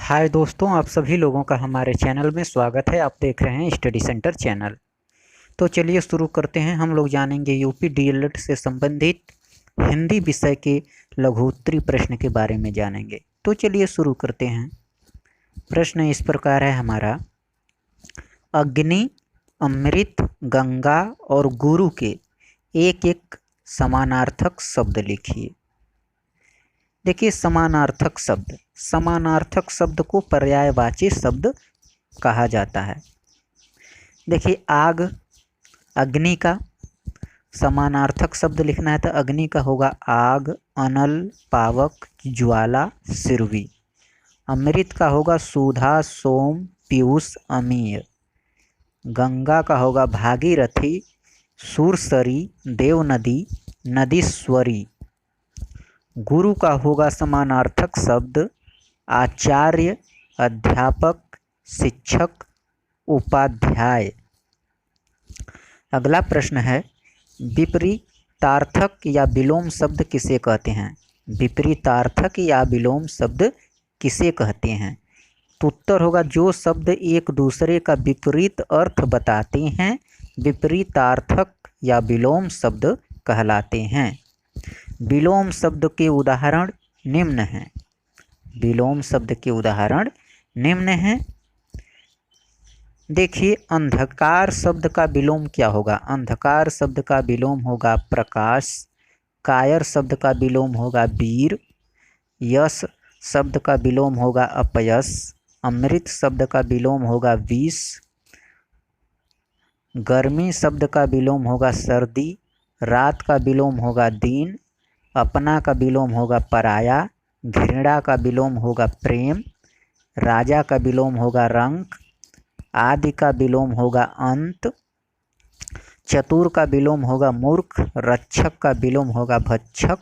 हाय दोस्तों, आप सभी लोगों का हमारे चैनल में स्वागत है। आप देख रहे हैं स्टडी सेंटर चैनल। तो चलिए शुरू करते हैं। हम लोग जानेंगे यूपी डीएलएड से संबंधित हिंदी विषय के लघुत्तरी प्रश्न के बारे में जानेंगे। तो चलिए शुरू करते हैं। प्रश्न इस प्रकार है हमारा, अग्नि, अमृत, गंगा और गुरु के एक एक समानार्थक शब्द लिखिए। देखिए, समानार्थक शब्द को पर्यायवाची शब्द कहा जाता है। देखिए, आग, अग्नि का समानार्थक शब्द लिखना है तो अग्नि का होगा आग, अनल, पावक, ज्वाला, सिरवी। अमृत का होगा सुधा, सोम, पीयूष, अमीय। गंगा का होगा भागीरथी, सुरसरी, देवनदी, नदीश्वरी। गुरु का होगा समानार्थक शब्द आचार्य, अध्यापक, शिक्षक, उपाध्याय। अगला प्रश्न है, विपरीतार्थक या विलोम शब्द किसे कहते हैं? विपरीतार्थक या विलोम शब्द किसे कहते हैं? तो उत्तर होगा, जो शब्द एक दूसरे का विपरीत अर्थ बताते हैं विपरीतार्थक या विलोम शब्द कहलाते हैं। विलोम शब्द के उदाहरण निम्न हैं। विलोम शब्द के उदाहरण निम्न हैं। देखिए, अंधकार शब्द का विलोम क्या होगा? अंधकार शब्द का विलोम होगा प्रकाश। कायर शब्द का विलोम होगा वीर। यश शब्द का विलोम होगा अपयश। अमृत शब्द का विलोम होगा विष। गर्मी शब्द का विलोम होगा सर्दी। रात का विलोम होगा दिन। अपना का विलोम होगा पराया। घृणा का विलोम होगा प्रेम। राजा का विलोम होगा रंक। आदि का विलोम होगा अंत। चतुर का विलोम होगा मूर्ख। रक्षक का विलोम होगा भक्षक।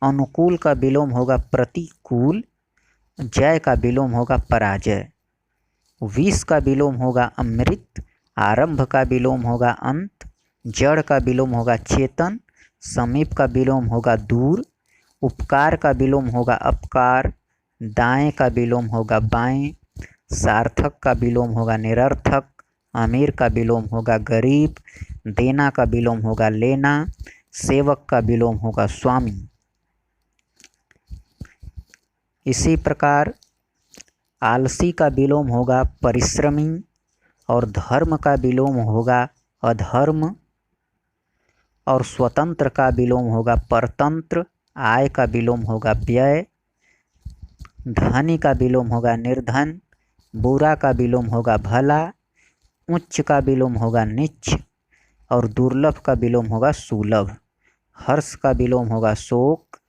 अनुकूल का विलोम होगा प्रतिकूल। जय का विलोम होगा पराजय। विष का विलोम होगा अमृत। आरंभ का विलोम होगा अंत। जड़ का विलोम होगा चेतन। समीप का विलोम होगा दूर। उपकार का विलोम होगा अपकार। दाएं का विलोम होगा बाएं। सार्थक का विलोम होगा निरर्थक। अमीर का विलोम होगा गरीब। देना का विलोम होगा लेना। सेवक का विलोम होगा स्वामी। इसी प्रकार आलसी का विलोम होगा परिश्रमी और धर्म का विलोम होगा अधर्म और स्वतंत्र का विलोम होगा परतंत्र। आय का विलोम होगा व्यय। धनी का विलोम होगा निर्धन। बुरा का विलोम होगा भला। उच्च का विलोम होगा नीच और दुर्लभ का विलोम होगा सुलभ। हर्ष का विलोम होगा शोक।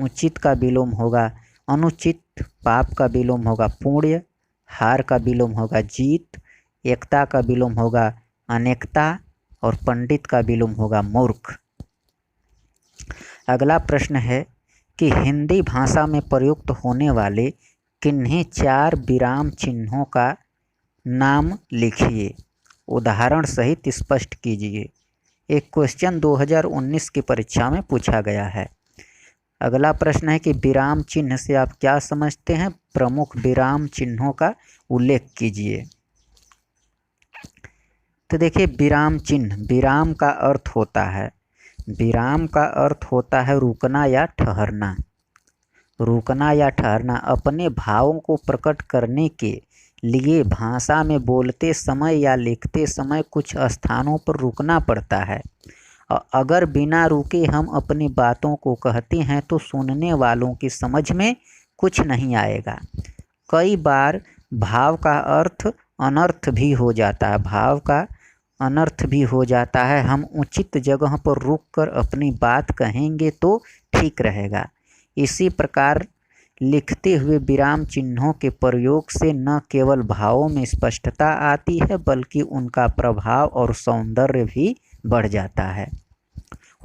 उचित का विलोम होगा अनुचित। पाप का विलोम होगा पुण्य। हार का विलोम होगा जीत। एकता का विलोम होगा अनेकता और पंडित का विलोम होगा मूर्ख। अगला प्रश्न है कि हिंदी भाषा में प्रयुक्त होने वाले किन्हीं चार विराम चिन्हों का नाम लिखिए। उदाहरण सहित स्पष्ट कीजिए। एक क्वेश्चन 2019 की परीक्षा में पूछा गया है। अगला प्रश्न है कि विराम चिन्ह से आप क्या समझते हैं? प्रमुख विराम चिन्हों का उल्लेख कीजिए। तो देखिए, विराम चिन्ह, विराम का अर्थ होता है रुकना या ठहरना। रुकना या ठहरना अपने भावों को प्रकट करने के लिए भाषा में बोलते समय या लिखते समय कुछ स्थानों पर रुकना पड़ता है। और अगर बिना रुके हम अपनी बातों को कहते हैं तो सुनने वालों की समझ में कुछ नहीं आएगा। कई बार भाव का अर्थ अनर्थ भी हो जाता है। हम उचित जगह पर रुककर अपनी बात कहेंगे तो ठीक रहेगा। इसी प्रकार लिखते हुए विराम चिन्हों के प्रयोग से न केवल भावों में स्पष्टता आती है बल्कि उनका प्रभाव और सौंदर्य भी बढ़ जाता है।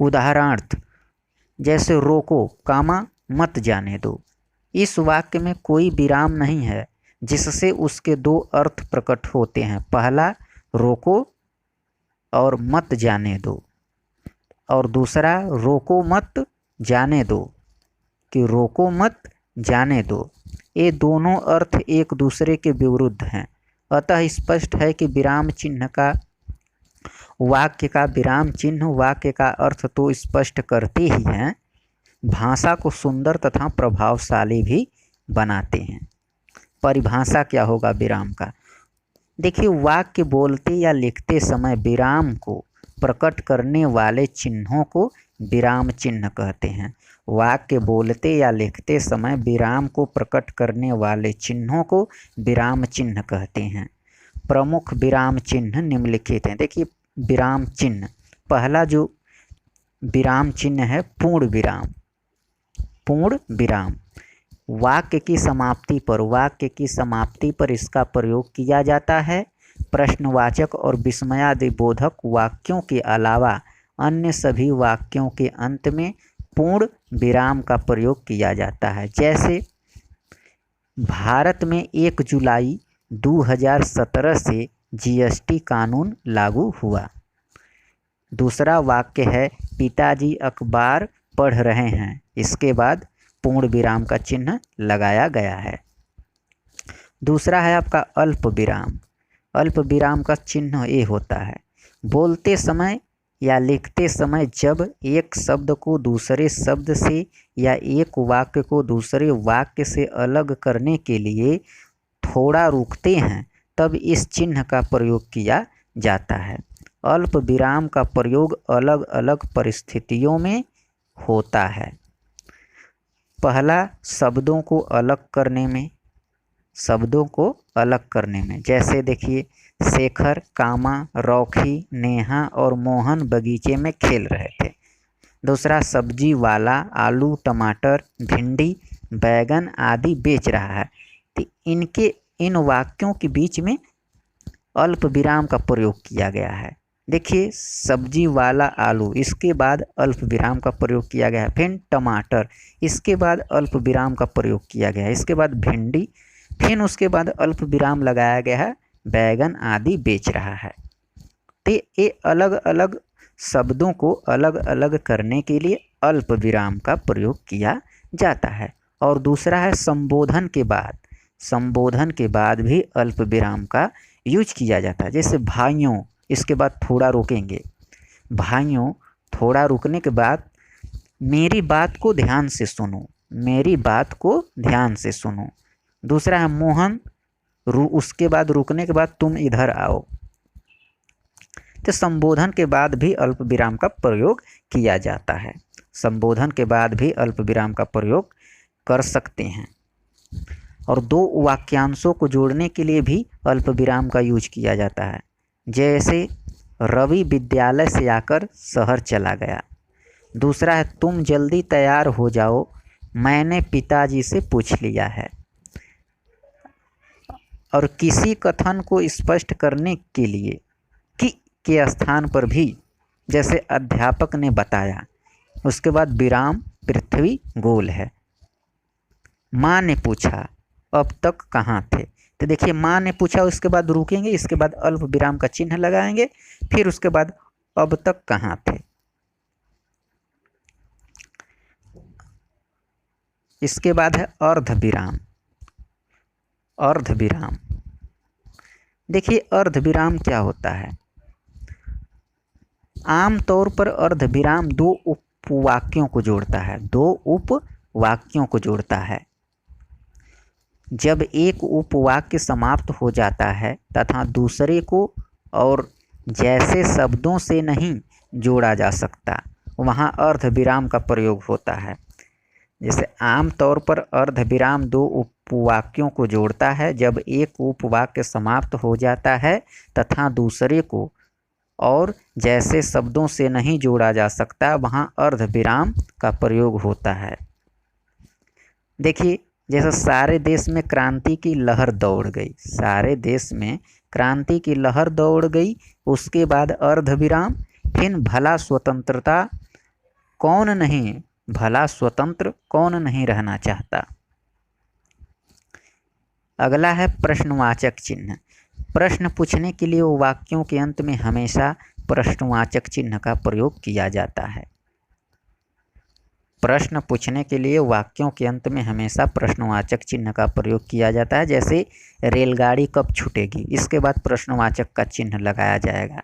उदाहरणार्थ, जैसे रोको, कामा, मत जाने दो। इस वाक्य में कोई विराम नहीं है जिससे उसके दो अर्थ प्रकट होते हैं। पहला रोको और मत जाने दो, और दूसरा रोको मत जाने दो कि रोको मत जाने दो। ये दोनों अर्थ एक दूसरे के विरुद्ध हैं। अतः स्पष्ट है कि विराम चिन्ह का वाक्य का विराम चिन्ह वाक्य का अर्थ तो स्पष्ट करते ही हैं, भाषा को सुंदर तथा प्रभावशाली भी बनाते हैं। परिभाषा क्या होगा विराम का? देखिए, वाक्य बोलते या लिखते समय विराम को प्रकट करने वाले चिन्हों को विराम चिन्ह कहते हैं। वाक्य बोलते या लिखते समय विराम को प्रकट करने वाले चिन्हों को विराम चिन्ह कहते हैं। प्रमुख विराम चिन्ह निम्नलिखित हैं। देखिए, विराम चिन्ह, पहला जो विराम चिन्ह है पूर्ण विराम। पूर्ण विराम वाक्य की समाप्ति पर इसका प्रयोग किया जाता है। प्रश्नवाचक और विस्मयादिबोधक वाक्यों के अलावा अन्य सभी वाक्यों के अंत में पूर्ण विराम का प्रयोग किया जाता है। जैसे भारत में 1 जुलाई 2017 से जीएसटी कानून लागू हुआ। दूसरा वाक्य है पिताजी अखबार पढ़ रहे हैं, इसके बाद पूर्ण विराम का चिन्ह लगाया गया है। दूसरा है आपका अल्प विराम। अल्प विराम का चिन्ह ये होता है, बोलते समय या लिखते समय जब एक शब्द को दूसरे शब्द से या एक वाक्य को दूसरे वाक्य से अलग करने के लिए थोड़ा रुकते हैं तब इस चिन्ह का प्रयोग किया जाता है। अल्प विराम का प्रयोग अलग अलग परिस्थितियों में होता है। पहला, शब्दों को अलग करने में, जैसे देखिए शेखर, कामा, रौखी, नेहा और मोहन बगीचे में खेल रहे थे। दूसरा, सब्जी वाला आलू, टमाटर, भिंडी, बैगन आदि बेच रहा है। तो इन वाक्यों के बीच में अल्प विराम का प्रयोग किया गया है। देखिए, सब्जी वाला आलू, इसके बाद अल्प विराम का प्रयोग किया गया है। फिर टमाटर, इसके बाद अल्प विराम का प्रयोग किया गया है। इसके बाद भिंडी, फिर उसके बाद अल्प विराम लगाया गया है, बैगन आदि बेच रहा है। तो ये अलग अलग शब्दों को अलग अलग करने के लिए अल्प विराम का प्रयोग किया जाता है। और दूसरा है संबोधन के बाद भी अल्प विराम का यूज किया जाता है। जैसे भाइयों, इसके बाद थोड़ा रोकेंगे, भाइयों, थोड़ा रुकने के बाद मेरी बात को ध्यान से सुनो। दूसरा है मोहन, उसके बाद रुकने के बाद तुम इधर आओ। तो संबोधन के बाद भी अल्प विराम का प्रयोग किया जाता है। संबोधन के बाद भी अल्प विराम का प्रयोग कर सकते हैं। और दो वाक्यांशों को जोड़ने के लिए भी अल्प विराम का यूज किया जाता है। जैसे रवि विद्यालय से आकर शहर चला गया। दूसरा है तुम जल्दी तैयार हो जाओ, मैंने पिताजी से पूछ लिया है। और किसी कथन को स्पष्ट करने के लिए कि के स्थान पर भी, जैसे अध्यापक ने बताया, उसके बाद विराम, पृथ्वी गोल है। माँ ने पूछा अब तक कहाँ थे। तो देखिए, माँ ने पूछा, उसके बाद रुकेंगे, इसके बाद अल्प विराम का चिन्ह लगाएंगे, फिर उसके बाद अब तक कहाँ थे। इसके बाद है अर्ध विराम। देखिए, अर्ध विराम क्या होता है? आम तौर पर अर्ध विराम दो उपवाक्यों को जोड़ता है। जब एक उपवाक्य समाप्त हो जाता है तथा दूसरे को और जैसे शब्दों से नहीं जोड़ा जा सकता, वहाँ अर्ध विराम का प्रयोग होता है। जैसे आम तौर पर अर्ध विराम दो उपवाक्यों को जोड़ता है जब एक उपवाक्य समाप्त हो जाता है तथा दूसरे को और जैसे शब्दों से नहीं जोड़ा जा सकता, वहाँ अर्ध विराम का प्रयोग होता है। देखिए, जैसे सारे देश में क्रांति की लहर दौड़ गई, उसके बाद अर्ध विराम, फिर भला स्वतंत्र कौन नहीं रहना चाहता। अगला है प्रश्नवाचक चिन्ह। प्रश्न पूछने के लिए वाक्यों के अंत में हमेशा प्रश्नवाचक चिन्ह का प्रयोग किया जाता है। प्रश्न पूछने के लिए वाक्यों के अंत में हमेशा प्रश्नवाचक चिन्ह का प्रयोग किया जाता है। जैसे रेलगाड़ी कब छूटेगी, इसके बाद प्रश्नवाचक का चिन्ह लगाया जाएगा।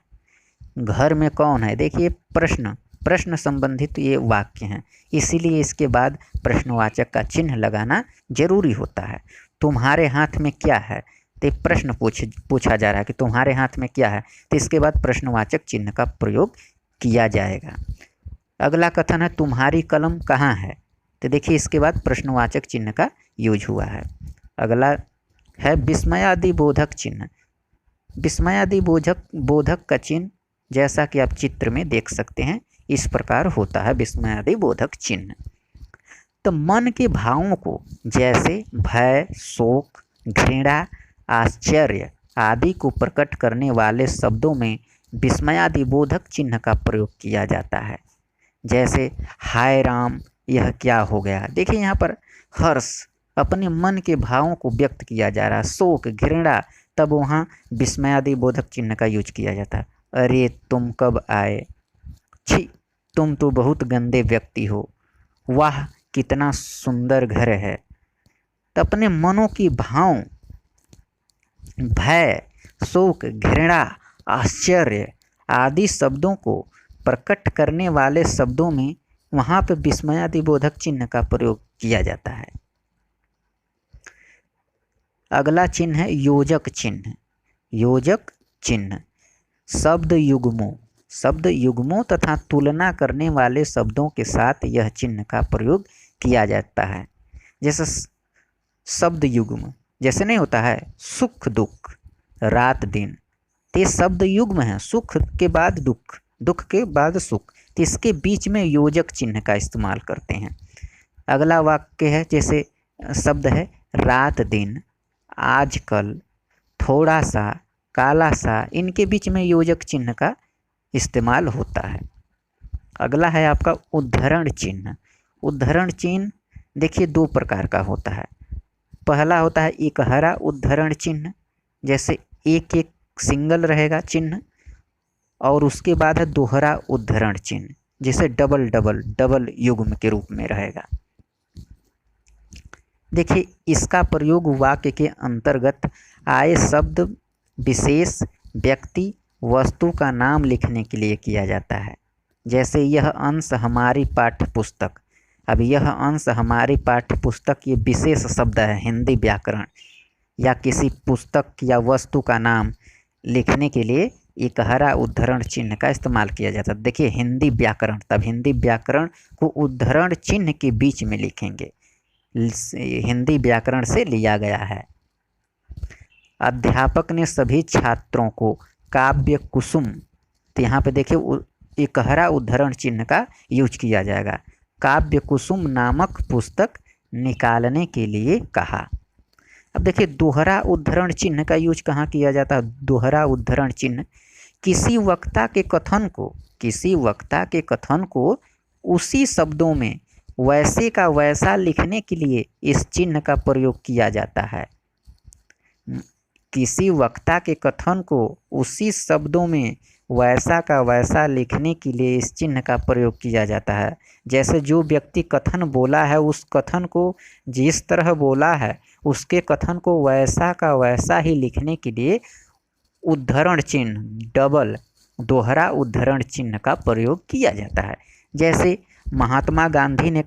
घर में कौन है, देखिए प्रश्न संबंधित ये वाक्य हैं, इसीलिए इसके बाद प्रश्नवाचक का चिन्ह लगाना जरूरी होता है। तुम्हारे हाथ में क्या है, तो प्रश्न पूछा जा रहा है कि तुम्हारे हाथ में क्या है, तो इसके बाद प्रश्नवाचक चिन्ह का प्रयोग किया जाएगा। अगला कथन है तुम्हारी कलम कहाँ है, तो देखिए इसके बाद प्रश्नवाचक चिन्ह का यूज हुआ है। अगला है विस्मयादि बोधक चिन्ह। विस्मयादि बोधक का चिन्ह जैसा कि आप चित्र में देख सकते हैं इस प्रकार होता है विस्मयादि बोधक चिन्ह। तो मन के भावों को जैसे भय, शोक, घृणा, आश्चर्य आदि को प्रकट करने वाले शब्दों में विस्मयादि बोधक चिन्ह का प्रयोग किया जाता है। जैसे हाय राम यह क्या हो गया, देखिए यहाँ पर हर्ष, अपने मन के भावों को व्यक्त किया जा रहा है। शोक, घृणा, तब वहाँ विस्मयादि बोधक चिन्ह का यूज किया जाता है। अरे तुम कब आए, छी तुम तो बहुत गंदे व्यक्ति हो, वाह कितना सुंदर घर है। तो अपने मनों की भाव भय, शोक, घृणा, आश्चर्य आदि शब्दों को प्रकट करने वाले शब्दों में वहाँ पे विस्मयादि बोधक चिन्ह का प्रयोग किया जाता है। अगला चिन्ह है योजक चिन्ह। योजक चिन्ह शब्द युग्मों तथा तुलना करने वाले शब्दों के साथ यह चिन्ह का प्रयोग किया जाता है। जैसे शब्द युग्म, जैसे नहीं होता है सुख दुख, रात दिन, ये शब्द युग्म है, सुख के बाद दुख, दुख के बाद सुख, तो इसके बीच में योजक चिन्ह का इस्तेमाल करते हैं। अगला वाक्य है, जैसे शब्द है रात दिन, आजकल, थोड़ा सा, काला सा, इनके बीच में योजक चिन्ह का इस्तेमाल होता है। अगला है आपका उद्धरण चिन्ह। उद्धरण चिन्ह देखिए दो प्रकार का होता है। पहला होता है एकहरा उद्धरण चिन्ह, जैसे एक एक सिंगल रहेगा चिन्ह, और उसके बाद है दोहरा उद्धरण चिन्ह, जैसे डबल युग्म के रूप में रहेगा। देखिए इसका प्रयोग वाक्य के अंतर्गत आए शब्द, विशेष, व्यक्ति, वस्तु का नाम लिखने के लिए किया जाता है। जैसे यह अंश हमारी पाठ्य पुस्तक, अब यह अंश हमारी पाठ्य पुस्तक ये विशेष शब्द है हिंदी व्याकरण, या किसी पुस्तक या वस्तु का नाम लिखने के लिए एकहरा उद्धरण चिन्ह का इस्तेमाल किया जाता है। देखिए हिंदी व्याकरण, तब हिंदी व्याकरण को उद्धरण चिन्ह के बीच में लिखेंगे, हिंदी व्याकरण से लिया गया है। अध्यापक ने सभी छात्रों को काव्य कुसुम, तो यहाँ पे देखिए एकहरा उद्धरण चिन्ह का यूज किया जाएगा, काव्य कुसुम नामक पुस्तक निकालने के लिए कहा। अब देखिए दोहरा उद्धरण चिन्ह का यूज कहाँ किया जाता है। दोहरा उद्धरण चिन्ह किसी वक्ता के कथन को उसी शब्दों में वैसे का वैसा लिखने के लिए इस चिन्ह का प्रयोग किया जाता है। किसी वक्ता के कथन को उसी शब्दों में वैसा का वैसा लिखने के लिए इस चिन्ह का प्रयोग किया जाता है। जैसे जो व्यक्ति कथन बोला है उस कथन को जिस तरह बोला है उसके कथन को वैसा का वैसा ही लिखने के लिए उद्धरण चिन्ह दोहरा उद्धरण चिन्ह का प्रयोग किया जाता है। जैसे महात्मा गांधी ने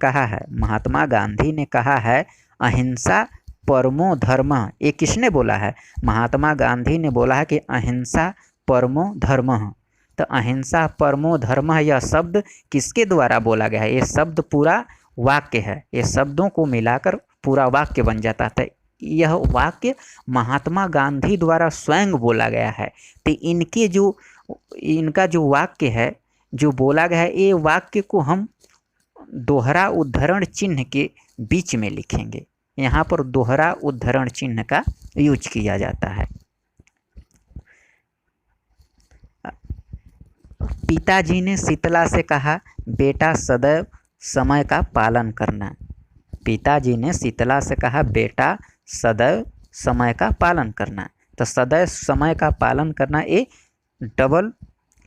कहा है अहिंसा परमो धर्म, ये किसने बोला है, महात्मा गांधी ने बोला है कि अहिंसा परमो धर्म। तो अहिंसा परमो धर्म यह शब्द किसके द्वारा बोला गया है, ये शब्द पूरा वाक्य है, ये शब्दों को मिलाकर पूरा वाक्य बन जाता है। यह वाक्य महात्मा गांधी द्वारा स्वयं बोला गया है। तो इनका जो वाक्य है जो बोला गया है, ये वाक्य को हम दोहरा उद्धरण चिन्ह के बीच में लिखेंगे। यहाँ पर दोहरा उद्धरण चिन्ह का यूज किया जाता है। पिताजी ने शीतला से कहा बेटा सदैव समय का पालन करना। पिताजी ने शीतला से कहा बेटा सदैव समय का पालन करना। तो सदैव समय का पालन करना ये डबल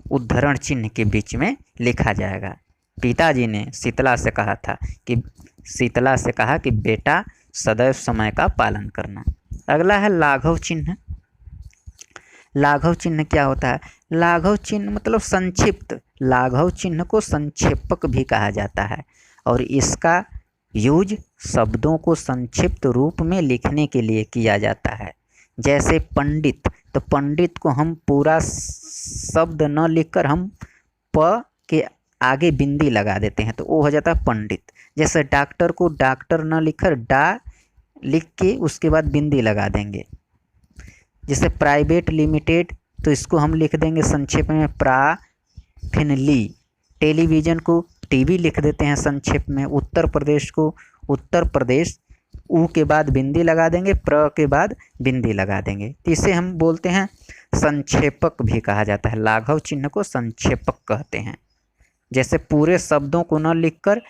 उद्धरण चिन्ह के बीच में लिखा जाएगा। पिताजी ने शीतला से कहा था कि शीतला से कहा कि बेटा सदैव समय का पालन करना। अगला है लाघव चिन्ह। लाघव चिन्ह क्या होता है? लाघव चिन्ह मतलब संक्षिप्त। लाघव चिन्ह को संक्षेपक भी कहा जाता है और इसका यूज शब्दों को संक्षिप्त रूप में लिखने के लिए किया जाता है। जैसे पंडित, तो पंडित को हम पूरा शब्द न लिखकर हम प के आगे बिंदी लगा देते हैं तो वो हो जाता है पंडित। जैसे डॉक्टर को डॉक्टर न लिखकर डा लिख के उसके बाद बिंदी लगा देंगे। जैसे प्राइवेट लिमिटेड, तो इसको हम लिख देंगे संक्षेप में प्रा फिर ली। टेलीविज़न को टीवी लिख देते हैं संक्षेप में। उत्तर प्रदेश को उत्तर प्रदेश, ऊ के बाद बिंदी लगा देंगे, प्र के बाद बिंदी लगा देंगे। तो इसे हम बोलते हैं संक्षेपक भी कहा जाता है। लाघव चिन्ह को संक्षेपक कहते हैं। जैसे पूरे शब्दों को न लिखकर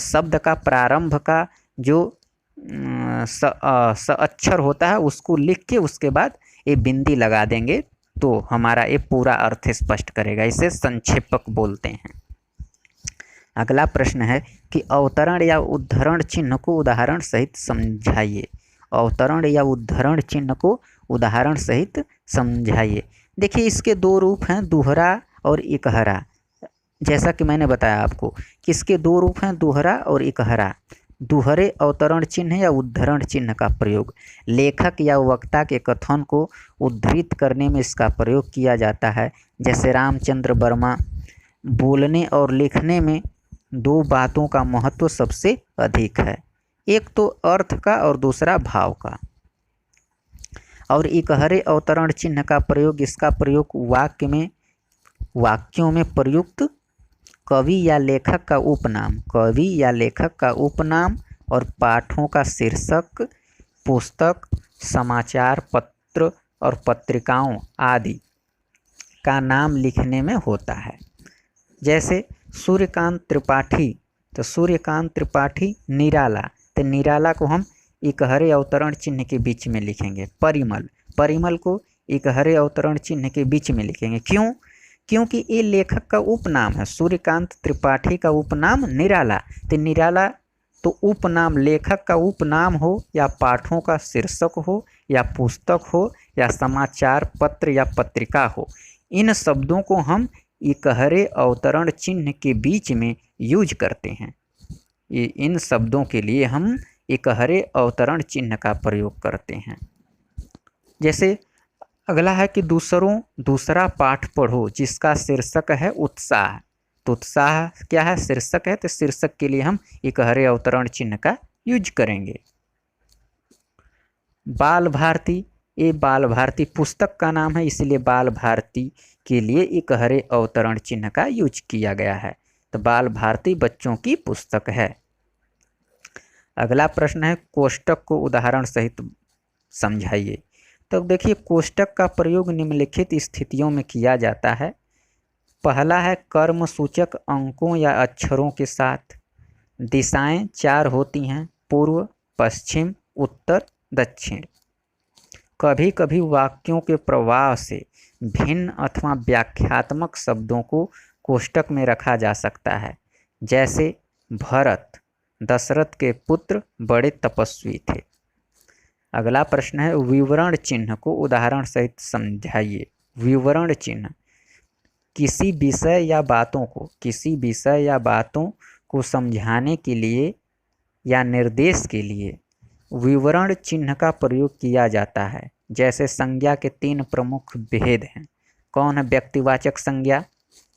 शब्द का प्रारंभ का जो स अक्षर होता है उसको लिख के उसके बाद ये बिंदी लगा देंगे तो हमारा ये पूरा अर्थ स्पष्ट करेगा। इसे संक्षेपक बोलते हैं। अगला प्रश्न है कि अवतरण या उद्धरण चिन्ह को उदाहरण सहित समझाइए। अवतरण या उद्धरण चिन्ह को उदाहरण सहित समझाइए। देखिए इसके दो रूप हैं, दोहरा और इकहरा। जैसा कि मैंने बताया आपको कि इसके दो रूप हैं, दोहरा और इकहरा। दोहरे अवतरण चिन्ह या उद्धरण चिन्ह का प्रयोग लेखक या वक्ता के कथन को उद्धृत करने में इसका प्रयोग किया जाता है। जैसे रामचंद्र वर्मा, बोलने और लिखने में दो बातों का महत्व सबसे अधिक है, एक तो अर्थ का और दूसरा भाव का। और इकहरे अवतरण चिन्ह का प्रयोग, इसका प्रयोग वाक्यों में प्रयुक्त कवि या लेखक का उपनाम, कवि या लेखक का उपनाम और पाठों का शीर्षक, पुस्तक, समाचार पत्र और पत्रिकाओं आदि का नाम लिखने में होता है। जैसे सूर्यकांत त्रिपाठी, तो सूर्यकांत त्रिपाठी निराला, तो निराला को हम इकहरे अवतरण चिन्ह के बीच में लिखेंगे। परिमल, परिमल को इकहरे अवतरण चिन्ह के बीच में लिखेंगे। क्यों? क्योंकि ये लेखक का उपनाम है। सूर्यकांत त्रिपाठी का उपनाम निराला, तो निराला तो उपनाम, लेखक का उपनाम हो या पाठों का शीर्षक हो या पुस्तक हो या समाचार पत्र या पत्रिका हो, इन शब्दों को हम इकहरे अवतरण चिन्ह के बीच में यूज करते हैं। इन शब्दों के लिए हम इकहरे अवतरण चिन्ह का प्रयोग करते हैं। जैसे अगला है कि दूसरा पाठ पढ़ो जिसका शीर्षक है उत्साह। तो उत्साह क्या है? शीर्षक है, तो शीर्षक के लिए हम इकहरे अवतरण चिन्ह का यूज करेंगे। बाल भारती, ये बाल भारती पुस्तक का नाम है, इसलिए बाल भारती के लिए इकहरे अवतरण चिन्ह का यूज किया गया है। तो बाल भारती बच्चों की पुस्तक है। अगला प्रश्न है कोष्टक को उदाहरण सहित समझाइए। तो देखिए कोष्टक का प्रयोग निम्नलिखित स्थितियों में किया जाता है। पहला है कर्म सूचक अंकों या अक्षरों के साथ। दिशाएं 4 होती हैं, पूर्व, पश्चिम, उत्तर, दक्षिण। कभी कभी वाक्यों के प्रवाह से भिन्न अथवा व्याख्यात्मक शब्दों को कोष्टक में रखा जा सकता है। जैसे भरत, दशरथ के पुत्र, बड़े तपस्वी थे। अगला प्रश्न है विवरण चिन्ह को उदाहरण सहित समझाइए। विवरण चिन्ह किसी विषय या बातों को समझाने के लिए या निर्देश के लिए विवरण चिन्ह का प्रयोग किया जाता है। जैसे संज्ञा के 3 प्रमुख भेद हैं। कौन है? व्यक्तिवाचक संज्ञा,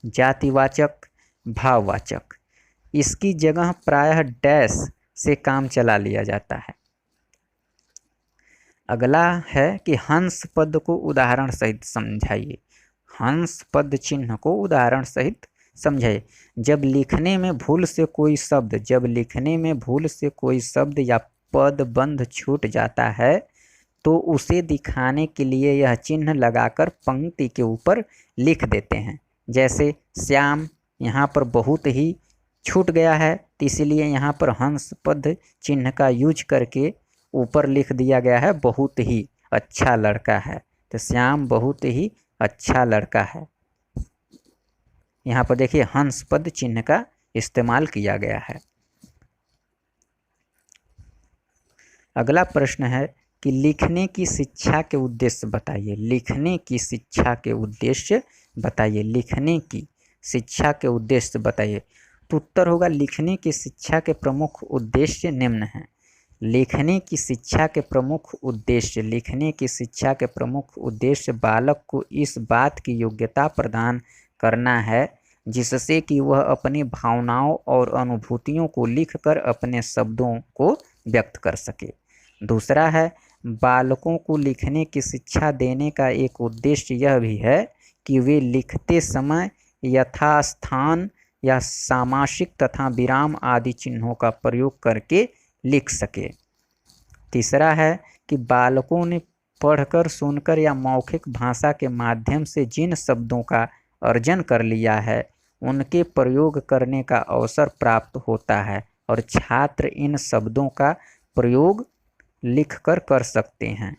जातिवाचक, भाववाचक। इसकी जगह प्रायः डैश से काम चला लिया जाता है। अगला है कि हंस पद को उदाहरण सहित समझाइए। हंस पद चिन्ह को उदाहरण सहित समझाइए। जब लिखने में भूल से कोई शब्द या पद बंध छूट जाता है तो उसे दिखाने के लिए यह चिन्ह लगाकर पंक्ति के ऊपर लिख देते हैं। जैसे श्याम, यहाँ पर बहुत ही छूट गया है तो इसलिए यहाँ पर हंस पद चिन्ह का यूज करके ऊपर लिख दिया गया है बहुत ही अच्छा लड़का है। तो श्याम बहुत ही अच्छा लड़का है। यहाँ पर देखिए हंस पद चिन्ह का इस्तेमाल किया गया है। अगला प्रश्न है कि लिखने की शिक्षा के उद्देश्य बताइए। लिखने की शिक्षा के उद्देश्य बताइए। लिखने की शिक्षा के उद्देश्य बताइए। तो उत्तर होगा लिखने की शिक्षा के प्रमुख उद्देश्य निम्न हैं। लिखने की शिक्षा के प्रमुख उद्देश्य। लिखने की शिक्षा के प्रमुख उद्देश्य बालक को इस बात की योग्यता प्रदान करना है जिससे कि वह अपनी भावनाओं और अनुभूतियों को लिखकर अपने शब्दों को व्यक्त कर सके। दूसरा है बालकों को लिखने की शिक्षा देने का एक उद्देश्य यह भी है कि वे लिखते समय यथास्थान या सामासिक तथा विराम आदि चिन्हों का प्रयोग करके लिख सके। तीसरा है कि बालकों ने पढ़कर, सुनकर या मौखिक भाषा के माध्यम से जिन शब्दों का अर्जन कर लिया है उनके प्रयोग करने का अवसर प्राप्त होता है और छात्र इन शब्दों का प्रयोग लिखकर कर सकते हैं।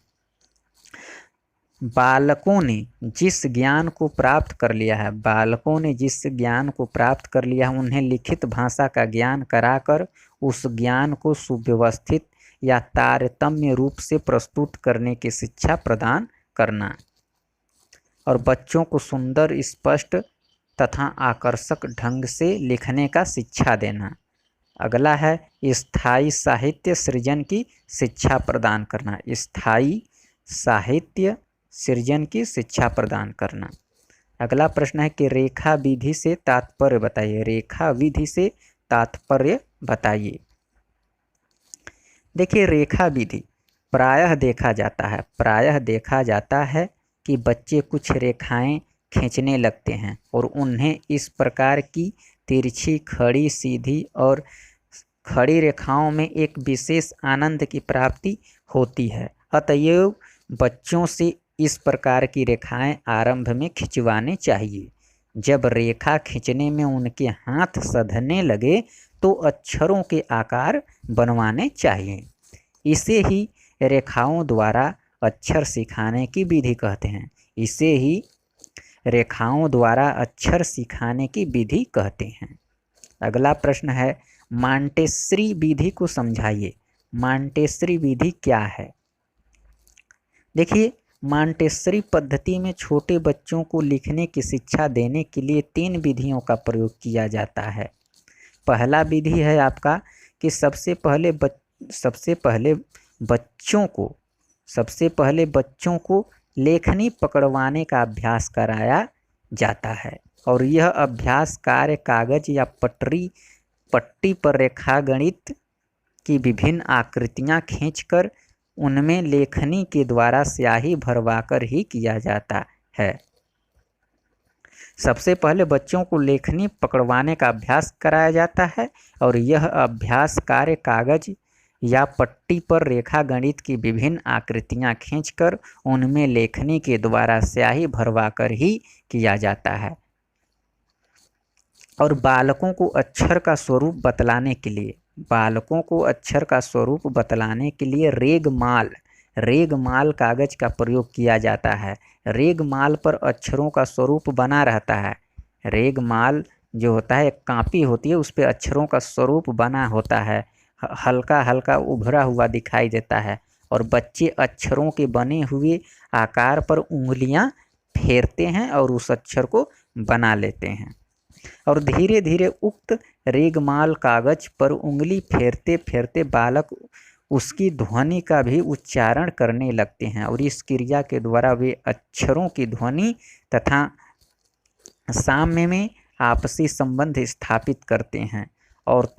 बालकों ने जिस ज्ञान को प्राप्त कर लिया है, बालकों ने जिस ज्ञान को प्राप्त कर लिया है उन्हें लिखित भाषा का ज्ञान कराकर उस ज्ञान को सुव्यवस्थित या तारतम्य रूप से प्रस्तुत करने की शिक्षा प्रदान करना और बच्चों को सुंदर, स्पष्ट तथा आकर्षक ढंग से लिखने का शिक्षा देना। अगला है स्थायी साहित्य सृजन की शिक्षा प्रदान करना। स्थायी साहित्य सृजन की शिक्षा प्रदान करना। अगला प्रश्न है कि रेखा विधि से तात्पर्य बताइए। रेखा विधि से तात्पर्य बताइए। देखिए, रेखा विधि प्रायः देखा जाता है कि बच्चे कुछ रेखाएं खींचने लगते हैं और उन्हें इस प्रकार की तिरछी, खड़ी, सीधी और खड़ी रेखाओं में एक विशेष आनंद की प्राप्ति होती है। अतएव बच्चों से इस प्रकार की रेखाएं आरंभ में खिंचवानी चाहिए। जब रेखा खींचने में उनके हाथ सधने लगे तो अक्षरों के आकार बनवाने चाहिए। इसे ही रेखाओं द्वारा अक्षर सिखाने की विधि कहते हैं। इसे ही रेखाओं द्वारा अक्षर सिखाने की विधि कहते हैं। अगला प्रश्न है मॉन्टेसरी विधि को समझाइए। मॉन्टेसरी विधि क्या है? देखिए, मॉन्टेसरी पद्धति में छोटे बच्चों को लिखने की शिक्षा देने के लिए 3 विधियों का प्रयोग किया जाता है। पहला विधि है आपका कि सबसे पहले बच्चों को लेखनी पकड़वाने का अभ्यास कराया जाता है और यह अभ्यास कार्य कागज या पट्टी पर रेखागणित की विभिन्न आकृतियां खींचकर उनमें लेखनी के द्वारा स्याही भरवाकर ही किया जाता है। सबसे पहले बच्चों को लेखनी पकड़वाने का अभ्यास कराया जाता है और यह अभ्यास कार्य कागज या पट्टी पर रेखागणित की विभिन्न आकृतियां खींचकर उनमें लेखनी के द्वारा स्याही भरवाकर ही किया जाता है। और बालकों को अक्षर का स्वरूप बतलाने के लिए रेगमाल कागज का प्रयोग किया जाता है। रेगमाल पर अक्षरों का स्वरूप बना रहता है। रेगमाल जो होता है, एक कापी होती है, उस पर अक्षरों का स्वरूप बना होता है, हल्का हल्का उभरा हुआ दिखाई देता है और बच्चे अक्षरों के बने हुए आकार पर उंगलियां फेरते हैं और उस अक्षर को बना लेते हैं और धीरे धीरे उक्त रेगमाल कागज पर उंगली फेरते फेरते बालक उसकी ध्वनि का भी उच्चारण करने लगते हैं और इस क्रिया के द्वारा वे अक्षरों की ध्वनि तथा साम्य में आपसी संबंध स्थापित करते हैं और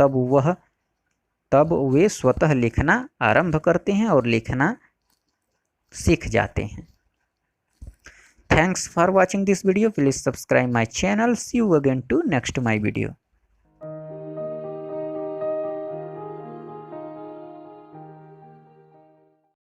तब वे स्वतः लिखना आरंभ करते हैं और लिखना सीख जाते हैं। Thanks for watching this video. Please subscribe my channel. See you again to next my video.